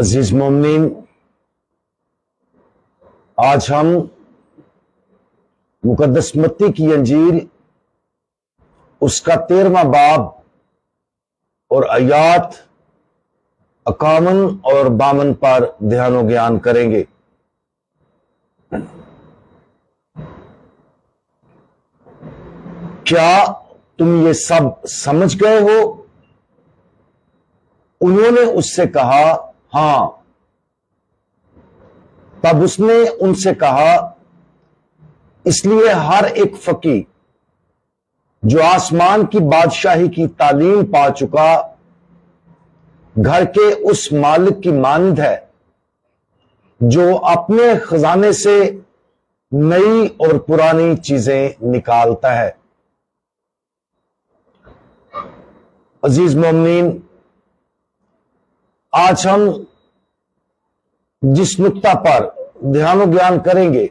عزیز مومنین، آج ہم مقدس متی کی انجیل اس کا 13واں باب اور آیات 51 اور 52 پر دھیان و گیان کریں گے۔ کیا تم یہ سب سمجھ گئے ہو؟ انہوں نے اس سے کہا، ہاں۔ تب اس نے ان سے کہا، اس لیے ہر ایک فقیہ جو آسمان کی بادشاہی کی تعلیم پا چکا گھر کے اس مالک کی مانند ہے جو اپنے خزانے سے نئی اور پرانی چیزیں نکالتا ہے۔ عزیز مومنین، آج ہم جس نقطہ پر دھیان و گیان کریں گے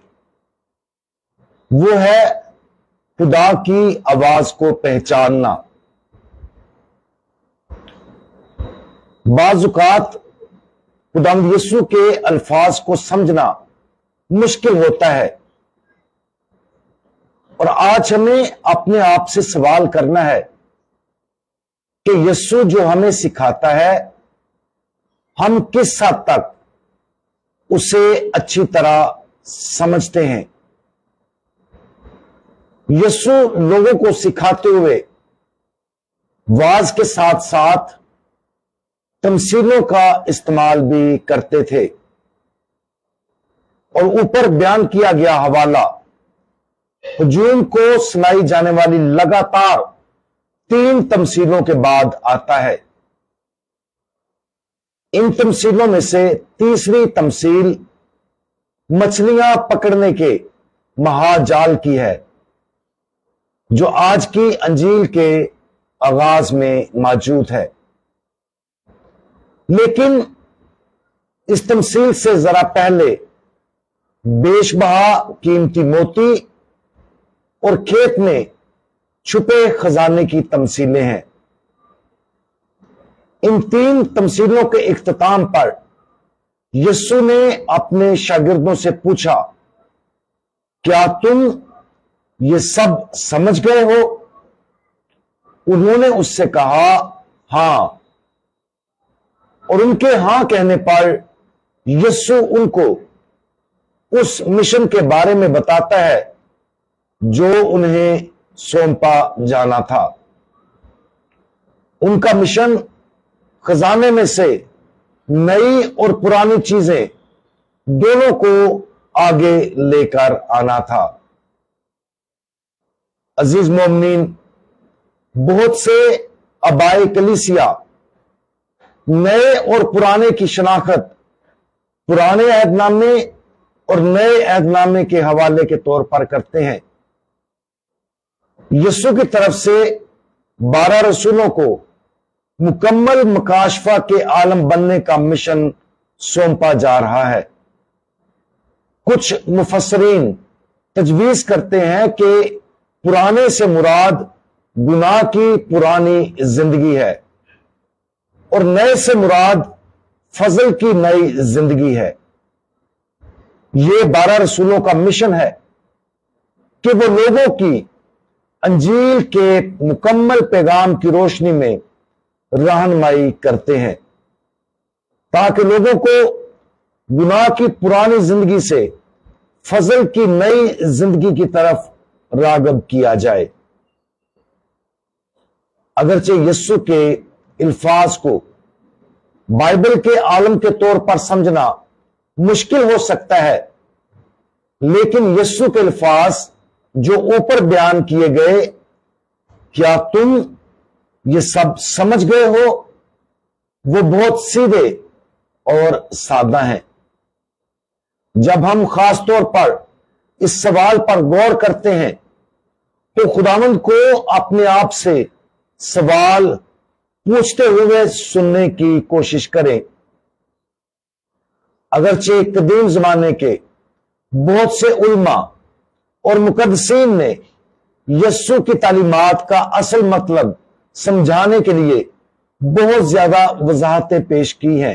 وہ ہے خدا کی آواز کو پہچاننا۔ بعض اوقات خداوند یسوع کے الفاظ کو سمجھنا مشکل ہوتا ہے، اور آج ہمیں اپنے آپ سے سوال کرنا ہے کہ یسوع جو ہمیں سکھاتا ہے ہم کس حد تک اسے اچھی طرح سمجھتے ہیں۔ یسوع لوگوں کو سکھاتے ہوئے واعظ کے ساتھ ساتھ تمثیلوں کا استعمال بھی کرتے تھے، اور اوپر بیان کیا گیا حوالہ ہجوم کو سنائی جانے والی لگاتار 3 تمثیلوں کے بعد آتا ہے۔ ان تمثیلوں میں سے تیسری تمثیل مچھلیاں پکڑنے کے مہاجال کی ہے جو آج کی انجیل کے آغاز میں موجود ہے، لیکن اس تمثیل سے ذرا پہلے بیش بہا قیمتی موتی اور کھیت میں چھپے خزانے کی تمثیلیں ہیں۔ ان 3 تمثیلوں کے اختتام پر یسوع نے اپنے شاگردوں سے پوچھا، کیا تم یہ سب سمجھ گئے ہو؟ انہوں نے اس سے کہا، ہاں۔ اور ان کے ہاں کہنے پر یسوع ان کو اس مشن کے بارے میں بتاتا ہے جو انہیں سونپا جانا تھا۔ ان کا مشن خزانے میں سے نئی اور پرانی چیزیں دونوں کو آگے لے کر آنا تھا۔ عزیز مومنین، بہت سے آباء کلیسیا نئے اور پرانے کی شناخت پرانے عہد نامے اور نئے عہد نامے کے حوالے کے طور پر کرتے ہیں۔ یسوع کی طرف سے 12 رسولوں کو مکمل مکاشفہ کے عالم بننے کا مشن سونپا جا رہا ہے۔ کچھ مفسرین تجویز کرتے ہیں کہ پرانے سے مراد گناہ کی پرانی زندگی ہے، اور نئے سے مراد فضل کی نئی زندگی ہے۔ یہ 12 رسولوں کا مشن ہے کہ وہ لوگوں کی انجیل کے مکمل پیغام کی روشنی میں رہنمائی کرتے ہیں، تاکہ لوگوں کو گناہ کی پرانی زندگی سے فضل کی نئی زندگی کی طرف راغب کیا جائے۔ اگرچہ یسوع کے الفاظ کو بائبل کے عالم کے طور پر سمجھنا مشکل ہو سکتا ہے، لیکن یسوع کے الفاظ جو اوپر بیان کیے گئے، کیا تم یہ سب سمجھ گئے ہو، وہ بہت سیدھے اور سادہ ہیں۔ جب ہم خاص طور پر اس سوال پر غور کرتے ہیں تو خداوند کو اپنے آپ سے سوال پوچھتے ہوئے سننے کی کوشش کریں۔ اگرچہ قدیم زمانے کے بہت سے علماء اور مقدسین نے یسوع کی تعلیمات کا اصل مطلب سمجھانے کے لیے بہت زیادہ وضاحتیں پیش کی ہیں،